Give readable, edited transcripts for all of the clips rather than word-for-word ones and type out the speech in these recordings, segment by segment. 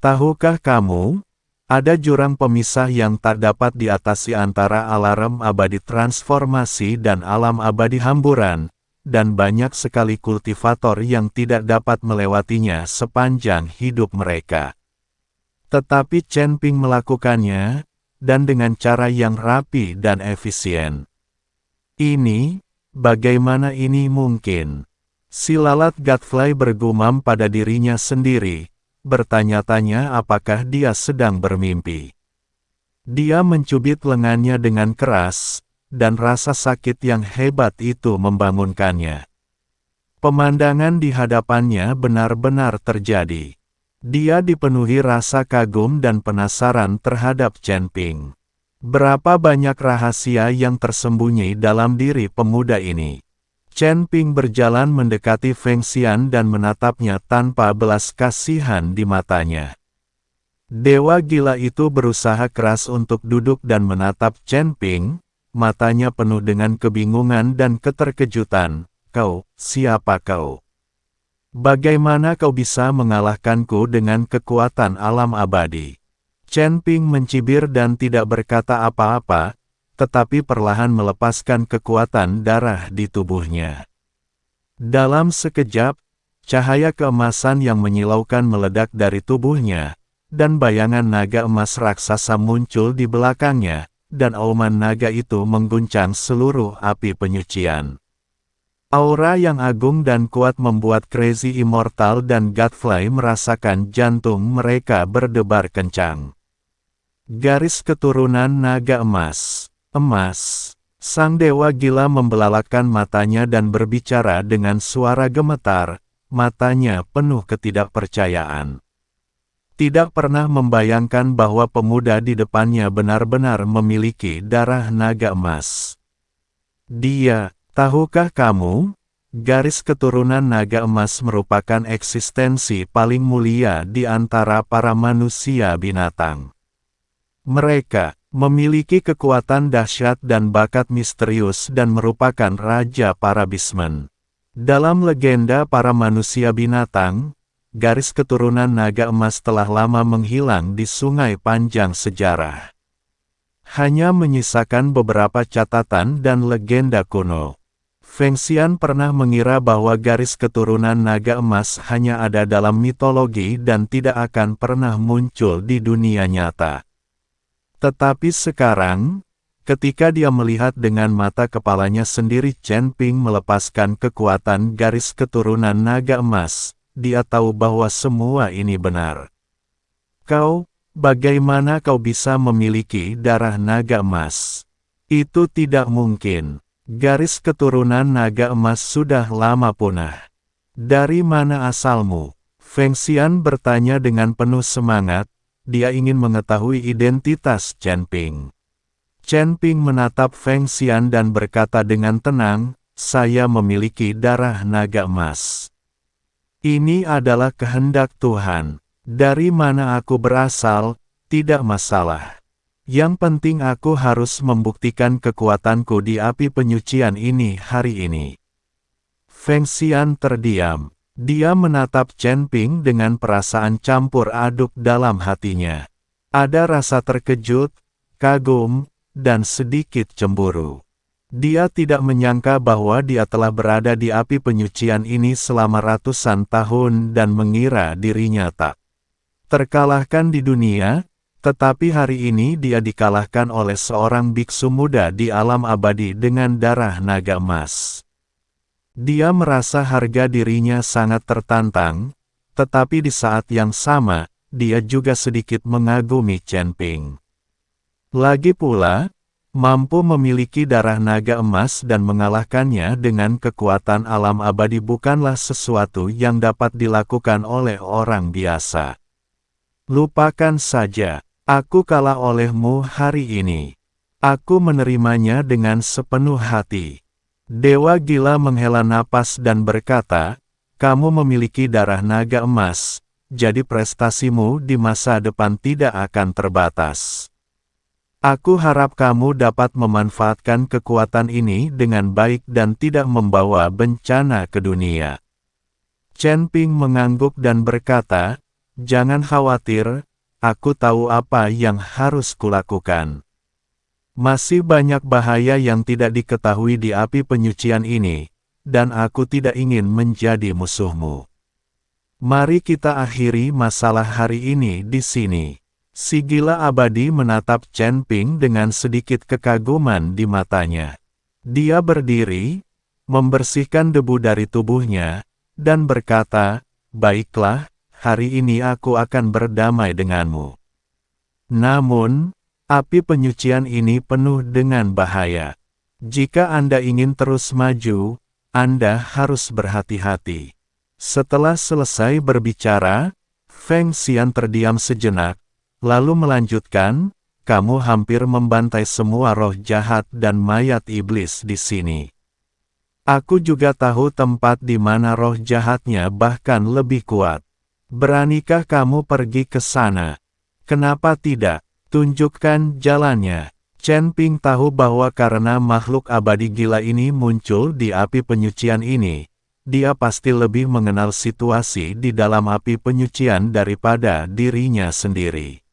tahukah kamu, ada jurang pemisah yang tak dapat diatasi antara alam abadi transformasi dan alam abadi hamburan, dan banyak sekali kultivator yang tidak dapat melewatinya sepanjang hidup mereka. Tetapi Chen Ping melakukannya, dan dengan cara yang rapi dan efisien. Ini, bagaimana ini mungkin? Si lalat Gadfly bergumam pada dirinya sendiri, bertanya-tanya apakah dia sedang bermimpi. Dia mencubit lengannya dengan keras, dan rasa sakit yang hebat itu membangunkannya. Pemandangan di hadapannya benar-benar terjadi. Dia dipenuhi rasa kagum dan penasaran terhadap Chen Ping. Berapa banyak rahasia yang tersembunyi dalam diri pemuda ini. Chen Ping berjalan mendekati Feng Xian dan menatapnya tanpa belas kasihan di matanya. Dewa gila itu berusaha keras untuk duduk dan menatap Chen Ping, matanya penuh dengan kebingungan dan keterkejutan. Kau, siapa kau? Bagaimana kau bisa mengalahkanku dengan kekuatan alam abadi? Chen Ping mencibir dan tidak berkata apa-apa, tetapi perlahan melepaskan kekuatan darah di tubuhnya. Dalam sekejap, cahaya keemasan yang menyilaukan meledak dari tubuhnya, dan bayangan naga emas raksasa muncul di belakangnya, dan auman naga itu mengguncang seluruh api penyucian. Aura yang agung dan kuat membuat Crazy Immortal dan Gadfly merasakan jantung mereka berdebar kencang. Garis keturunan naga emas. Emas. Sang dewa gila membelalakkan matanya dan berbicara dengan suara gemetar, matanya penuh ketidakpercayaan. Tidak pernah membayangkan bahwa pemuda di depannya benar-benar memiliki darah naga emas. Dia, tahukah kamu, garis keturunan naga emas merupakan eksistensi paling mulia di antara para manusia binatang. Mereka memiliki kekuatan dahsyat dan bakat misterius dan merupakan raja para Beastmen. Dalam legenda para manusia binatang, garis keturunan naga emas telah lama menghilang di sungai panjang sejarah. Hanya menyisakan beberapa catatan dan legenda kuno. Feng Xian pernah mengira bahwa garis keturunan naga emas hanya ada dalam mitologi dan tidak akan pernah muncul di dunia nyata. Tetapi sekarang, ketika dia melihat dengan mata kepalanya sendiri Chen Ping melepaskan kekuatan garis keturunan naga emas, dia tahu bahwa semua ini benar. Kau, bagaimana kau bisa memiliki darah naga emas? Itu tidak mungkin. Garis keturunan naga emas sudah lama punah. Dari mana asalmu? Feng Xian bertanya dengan penuh semangat. Dia ingin mengetahui identitas Chen Ping. Chen Ping menatap Feng Xian dan berkata dengan tenang, saya memiliki darah naga emas. Ini adalah kehendak Tuhan. Dari mana aku berasal, tidak masalah. Yang penting aku harus membuktikan kekuatanku di api penyucian ini hari ini. Feng Xian terdiam. Dia menatap Chen Ping dengan perasaan campur aduk dalam hatinya. Ada rasa terkejut, kagum, dan sedikit cemburu. Dia tidak menyangka bahwa dia telah berada di api penyucian ini selama ratusan tahun dan mengira dirinya tak terkalahkan di dunia, tetapi hari ini dia dikalahkan oleh seorang biksu muda di alam abadi dengan darah naga emas. Dia merasa harga dirinya sangat tertantang, tetapi di saat yang sama, dia juga sedikit mengagumi Chen Ping. Lagi pula, mampu memiliki darah naga emas dan mengalahkannya dengan kekuatan alam abadi bukanlah sesuatu yang dapat dilakukan oleh orang biasa. Lupakan saja, aku kalah olehmu hari ini. Aku menerimanya dengan sepenuh hati. Dewa gila menghela napas dan berkata, kamu memiliki darah naga emas, jadi prestasimu di masa depan tidak akan terbatas. Aku harap kamu dapat memanfaatkan kekuatan ini dengan baik dan tidak membawa bencana ke dunia. Chen Ping mengangguk dan berkata, Jangan khawatir, aku tahu apa yang harus kulakukan. Masih banyak bahaya yang tidak diketahui di api penyucian ini, dan aku tidak ingin menjadi musuhmu. Mari kita akhiri masalah hari ini di sini. Si gila abadi menatap Chen Ping dengan sedikit kekaguman di matanya. Dia berdiri, membersihkan debu dari tubuhnya, dan berkata, "Baiklah, hari ini aku akan berdamai denganmu." Namun, api penyucian ini penuh dengan bahaya. Jika Anda ingin terus maju, Anda harus berhati-hati. Setelah selesai berbicara, Feng Xian terdiam sejenak, lalu melanjutkan, "Kamu hampir membantai semua roh jahat dan mayat iblis di sini. Aku juga tahu tempat di mana roh jahatnya bahkan lebih kuat. Beranikah kamu pergi ke sana? Kenapa tidak? Tunjukkan jalannya." Chen Ping tahu bahwa karena makhluk abadi gila ini muncul di api penyucian ini, dia pasti lebih mengenal situasi di dalam api penyucian daripada dirinya sendiri.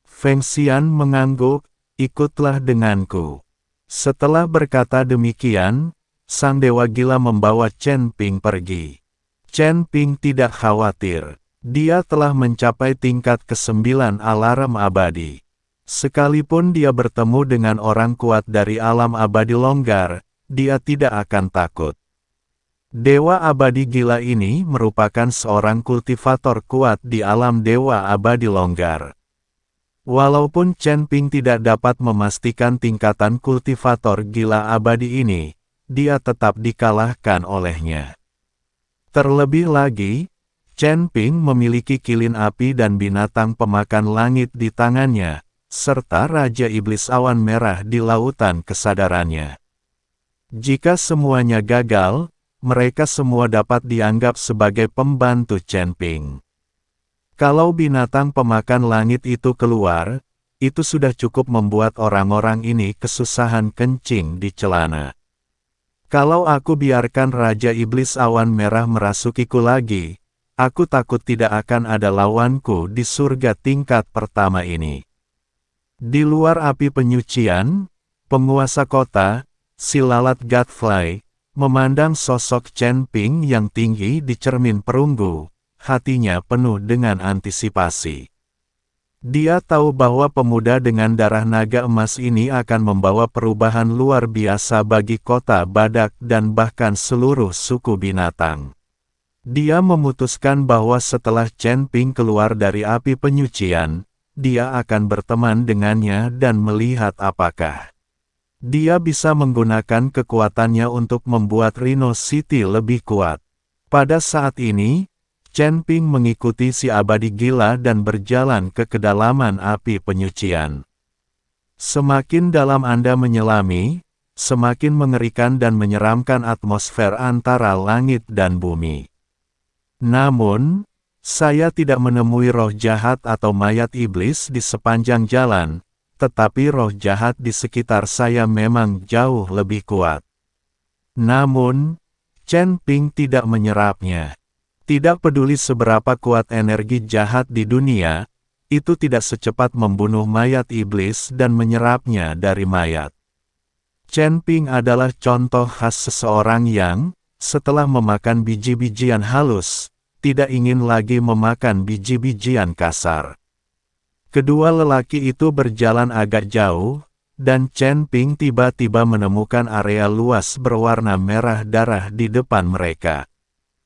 Feng Xian mengangguk, "Ikutlah denganku." Setelah berkata demikian, sang dewa gila membawa Chen Ping pergi. Chen Ping tidak khawatir. Dia telah mencapai tingkat ke-9 alarm abadi. Sekalipun dia bertemu dengan orang kuat dari alam abadi longgar, dia tidak akan takut. Dewa abadi gila ini merupakan seorang kultivator kuat di alam dewa abadi longgar. Walaupun Chen Ping tidak dapat memastikan tingkatan kultivator gila abadi ini, dia tetap dikalahkan olehnya. Terlebih lagi, Chen Ping memiliki kilin api dan binatang pemakan langit di tangannya, serta Raja Iblis Awan Merah di lautan kesadarannya. Jika semuanya gagal, mereka semua dapat dianggap sebagai pembantu Chen Ping. Kalau binatang pemakan langit itu keluar, itu sudah cukup membuat orang-orang ini kesusahan kencing di celana. Kalau aku biarkan Raja Iblis Awan Merah merasukiku lagi, aku takut tidak akan ada lawanku di surga tingkat pertama ini. Di luar api penyucian, penguasa kota, si lalat Godfly, memandang sosok Chen Ping yang tinggi di cermin perunggu, hatinya penuh dengan antisipasi. Dia tahu bahwa pemuda dengan darah naga emas ini akan membawa perubahan luar biasa bagi kota badak dan bahkan seluruh suku binatang. Dia memutuskan bahwa setelah Chen Ping keluar dari api penyucian, dia akan berteman dengannya dan melihat apakah dia bisa menggunakan kekuatannya untuk membuat Rhino City lebih kuat. Pada saat ini, Chen Ping mengikuti si abadi gila dan berjalan ke kedalaman api penyucian. Semakin dalam Anda menyelami, semakin mengerikan dan menyeramkan atmosfer antara langit dan bumi. Namun, saya tidak menemui roh jahat atau mayat iblis di sepanjang jalan, tetapi roh jahat di sekitar saya memang jauh lebih kuat. Namun, Chen Ping tidak menyerapnya. Tidak peduli seberapa kuat energi jahat di dunia, itu tidak secepat membunuh mayat iblis dan menyerapnya dari mayat. Chen Ping adalah contoh khas seseorang yang, setelah memakan biji-bijian halus, tidak ingin lagi memakan biji-bijian kasar. Kedua lelaki itu berjalan agak jauh, dan Chen Ping tiba-tiba menemukan area luas berwarna merah darah di depan mereka.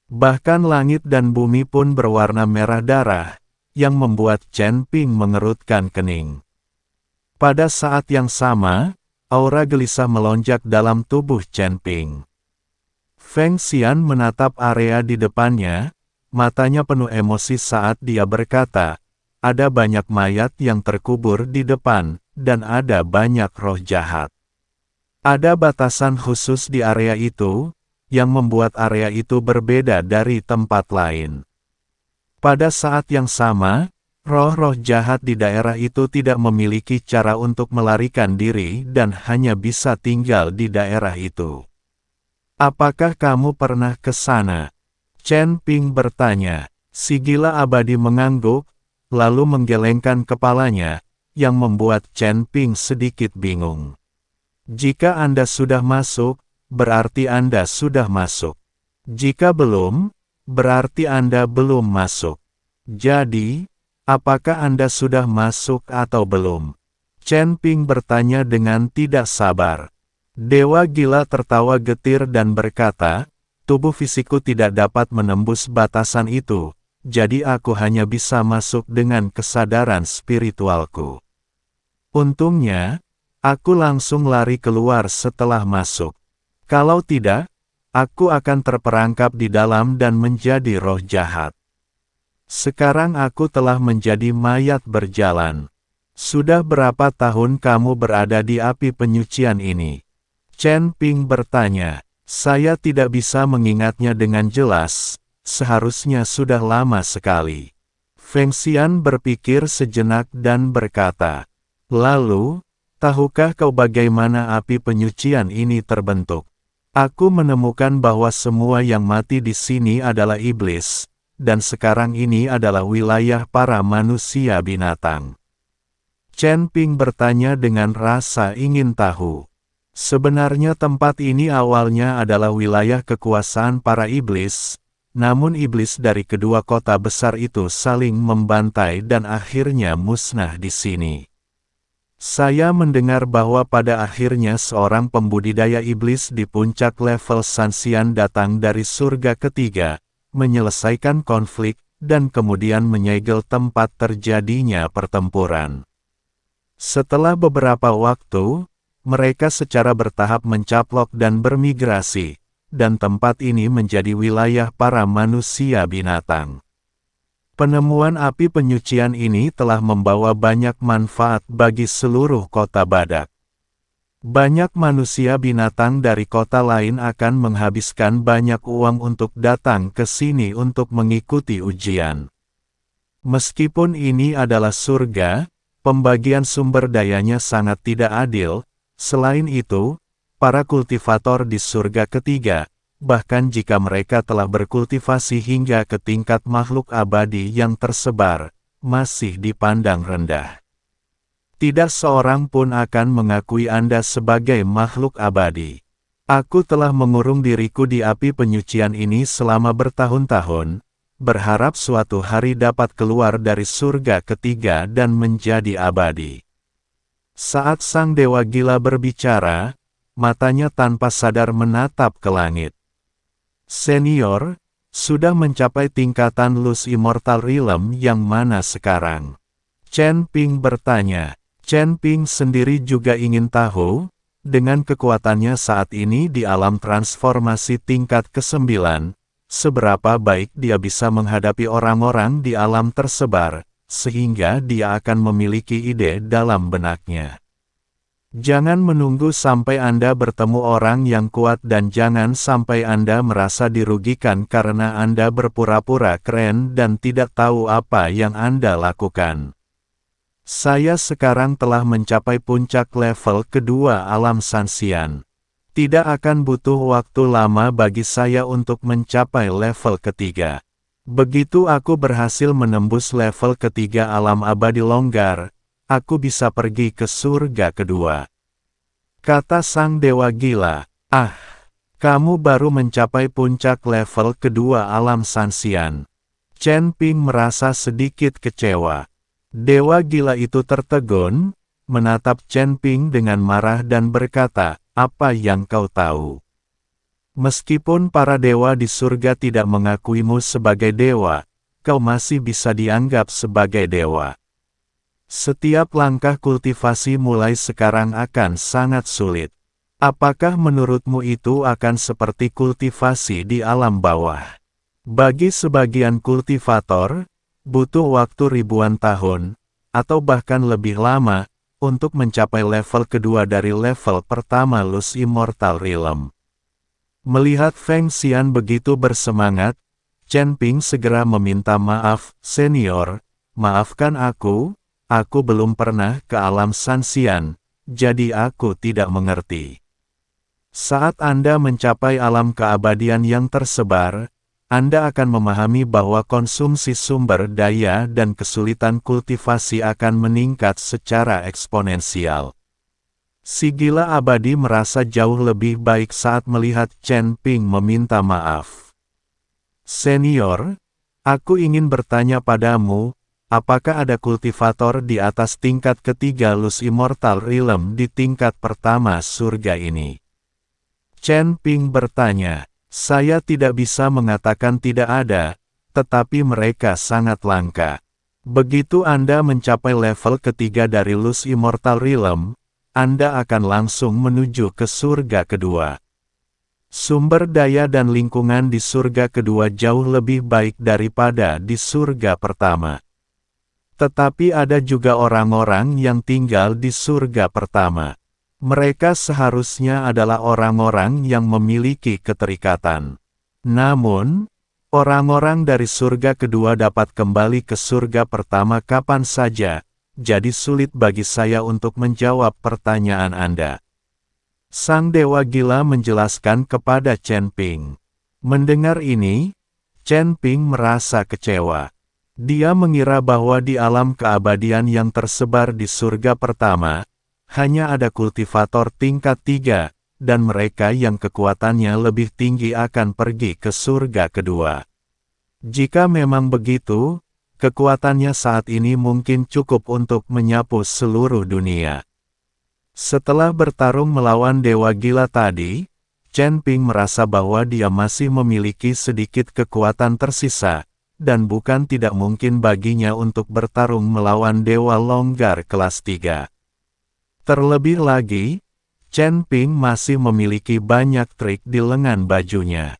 Bahkan langit dan bumi pun berwarna merah darah, yang membuat Chen Ping mengerutkan kening. Pada saat yang sama, aura gelisah melonjak dalam tubuh Chen Ping. Feng Xian menatap area di depannya, matanya penuh emosi saat dia berkata, "Ada banyak mayat yang terkubur di depan, dan ada banyak roh jahat. Ada batasan khusus di area itu, yang membuat area itu berbeda dari tempat lain." Pada saat yang sama, roh-roh jahat di daerah itu tidak memiliki cara untuk melarikan diri dan hanya bisa tinggal di daerah itu. "Apakah kamu pernah ke sana?" Chen Ping bertanya. Si gila abadi mengangguk, lalu menggelengkan kepalanya, yang membuat Chen Ping sedikit bingung. Jika Anda sudah masuk, berarti Anda sudah masuk. Jika belum, berarti Anda belum masuk. Jadi, apakah Anda sudah masuk atau belum? Chen Ping bertanya dengan tidak sabar. Dewa gila tertawa getir dan berkata, tubuh fisikku tidak dapat menembus batasan itu, jadi aku hanya bisa masuk dengan kesadaran spiritualku. Untungnya, aku langsung lari keluar setelah masuk. Kalau tidak, aku akan terperangkap di dalam dan menjadi roh jahat. Sekarang aku telah menjadi mayat berjalan. Sudah berapa tahun kamu berada di api penyucian ini? Chen Ping bertanya. Saya tidak bisa mengingatnya dengan jelas, seharusnya sudah lama sekali. Feng Xian berpikir sejenak dan berkata, lalu, tahukah kau bagaimana api penyucian ini terbentuk? Aku menemukan bahwa semua yang mati di sini adalah iblis, dan sekarang ini adalah wilayah para manusia binatang. Chen Ping bertanya dengan rasa ingin tahu. Sebenarnya tempat ini awalnya adalah wilayah kekuasaan para iblis, namun iblis dari kedua kota besar itu saling membantai dan akhirnya musnah di sini. Saya mendengar bahwa pada akhirnya seorang pembudidaya iblis di puncak level Sanxian datang dari surga ketiga, menyelesaikan konflik, dan kemudian menyegel tempat terjadinya pertempuran. Setelah beberapa waktu, mereka secara bertahap mencaplok dan bermigrasi, dan tempat ini menjadi wilayah para manusia binatang. Penemuan api penyucian ini telah membawa banyak manfaat bagi seluruh kota Badak. Banyak manusia binatang dari kota lain akan menghabiskan banyak uang untuk datang ke sini untuk mengikuti ujian. Meskipun ini adalah surga, pembagian sumber dayanya sangat tidak adil. Selain itu, para kultivator di surga ketiga, bahkan jika mereka telah berkultivasi hingga ke tingkat makhluk abadi yang tersebar, masih dipandang rendah. Tidak seorang pun akan mengakui Anda sebagai makhluk abadi. Aku telah mengurung diriku di api penyucian ini selama bertahun-tahun, berharap suatu hari dapat keluar dari surga ketiga dan menjadi abadi. Saat sang dewa gila berbicara, matanya tanpa sadar menatap ke langit. Senior, sudah mencapai tingkatan Luz Immortal Realm yang mana sekarang? Chen Ping bertanya. Chen Ping sendiri juga ingin tahu, dengan kekuatannya saat ini di alam transformasi tingkat ke-9, seberapa baik dia bisa menghadapi orang-orang di alam tersebar, sehingga dia akan memiliki ide dalam benaknya. Jangan menunggu sampai Anda bertemu orang yang kuat dan jangan sampai Anda merasa dirugikan karena Anda berpura-pura keren dan tidak tahu apa yang Anda lakukan. Saya sekarang telah mencapai puncak level kedua alam Sanxian. Tidak akan butuh waktu lama bagi saya untuk mencapai level ketiga. Begitu aku berhasil menembus level ketiga alam abadi longgar, aku bisa pergi ke surga kedua. Kata sang dewa gila, kamu baru mencapai puncak level kedua alam Sanxian. Chen Ping merasa sedikit kecewa. Dewa gila itu tertegun, menatap Chen Ping dengan marah dan berkata, apa yang kau tahu? Meskipun para dewa di surga tidak mengakuimu sebagai dewa, kau masih bisa dianggap sebagai dewa. Setiap langkah kultivasi mulai sekarang akan sangat sulit. Apakah menurutmu itu akan seperti kultivasi di alam bawah? Bagi sebagian kultivator, butuh waktu ribuan tahun, atau bahkan lebih lama, untuk mencapai level kedua dari level pertama Luz Immortal Realm. Melihat Feng Xian begitu bersemangat, Chen Ping segera meminta maaf, senior, maafkan aku belum pernah ke alam Sanxian, jadi aku tidak mengerti. Saat Anda mencapai alam keabadian yang tersebar, Anda akan memahami bahwa konsumsi sumber daya dan kesulitan kultivasi akan meningkat secara eksponensial. Si gila abadi merasa jauh lebih baik saat melihat Chen Ping meminta maaf. Senior, aku ingin bertanya padamu, apakah ada kultivator di atas tingkat ketiga Luz Immortal Realm di tingkat pertama surga ini? Chen Ping bertanya. Saya tidak bisa mengatakan tidak ada, tetapi mereka sangat langka. Begitu Anda mencapai level ketiga dari Luz Immortal Realm, Anda akan langsung menuju ke surga kedua. Sumber daya dan lingkungan di surga kedua jauh lebih baik daripada di surga pertama. Tetapi ada juga orang-orang yang tinggal di surga pertama. Mereka seharusnya adalah orang-orang yang memiliki keterikatan. Namun, orang-orang dari surga kedua dapat kembali ke surga pertama kapan saja, jadi sulit bagi saya untuk menjawab pertanyaan Anda. Sang Dewa Gila menjelaskan kepada Chen Ping. Mendengar ini, Chen Ping merasa kecewa. Dia mengira bahwa di alam keabadian yang tersebar di surga pertama, hanya ada kultivator tingkat 3, dan mereka yang kekuatannya lebih tinggi akan pergi ke surga kedua. Jika memang begitu, kekuatannya saat ini mungkin cukup untuk menyapu seluruh dunia. Setelah bertarung melawan Dewa Gila tadi, Chen Ping merasa bahwa dia masih memiliki sedikit kekuatan tersisa, dan bukan tidak mungkin baginya untuk bertarung melawan Dewa Longgar kelas 3. Terlebih lagi, Chen Ping masih memiliki banyak trik di lengan bajunya.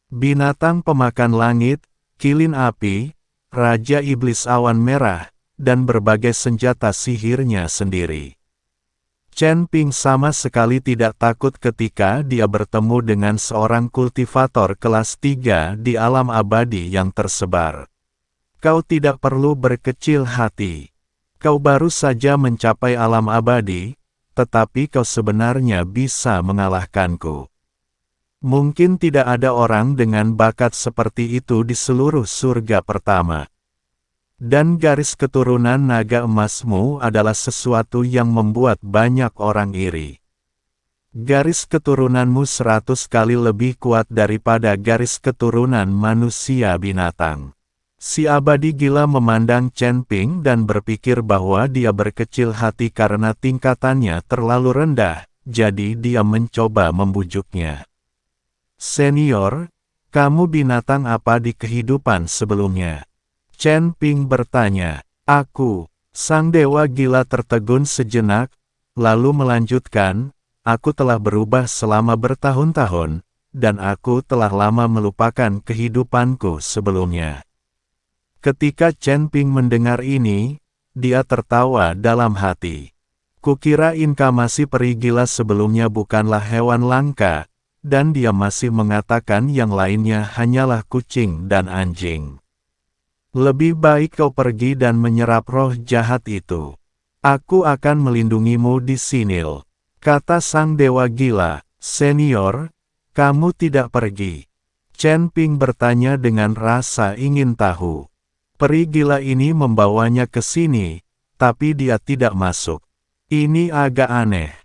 Binatang pemakan langit, kilin api, Raja Iblis Awan Merah, dan berbagai senjata sihirnya sendiri. Chen Ping sama sekali tidak takut ketika dia bertemu dengan seorang kultivator kelas 3 di alam abadi yang tersebar. Kau tidak perlu berkecil hati. Kau baru saja mencapai alam abadi, tetapi kau sebenarnya bisa mengalahkanku. Mungkin tidak ada orang dengan bakat seperti itu di seluruh surga pertama. Dan garis keturunan naga emasmu adalah sesuatu yang membuat banyak orang iri. Garis keturunanmu 100 kali lebih kuat daripada garis keturunan manusia binatang. Si abadi gila memandang Chen Ping dan berpikir bahwa dia berkecil hati karena tingkatannya terlalu rendah, jadi dia mencoba membujuknya. Senior, kamu binatang apa di kehidupan sebelumnya? Chen Ping bertanya. Aku, sang dewa gila tertegun sejenak, lalu melanjutkan, aku telah berubah selama bertahun-tahun, dan aku telah lama melupakan kehidupanku sebelumnya. Ketika Chen Ping mendengar ini, dia tertawa dalam hati. Kukira inkarnasi peri gila sebelumnya bukanlah hewan langka, dan dia masih mengatakan yang lainnya hanyalah kucing dan anjing. Lebih baik kau pergi dan menyerap roh jahat itu. Aku akan melindungimu di Sinil, kata sang dewa gila. Senior, kamu tidak pergi. Chen Ping bertanya dengan rasa ingin tahu. Peri gila ini membawanya ke sini, tapi dia tidak masuk. Ini agak aneh.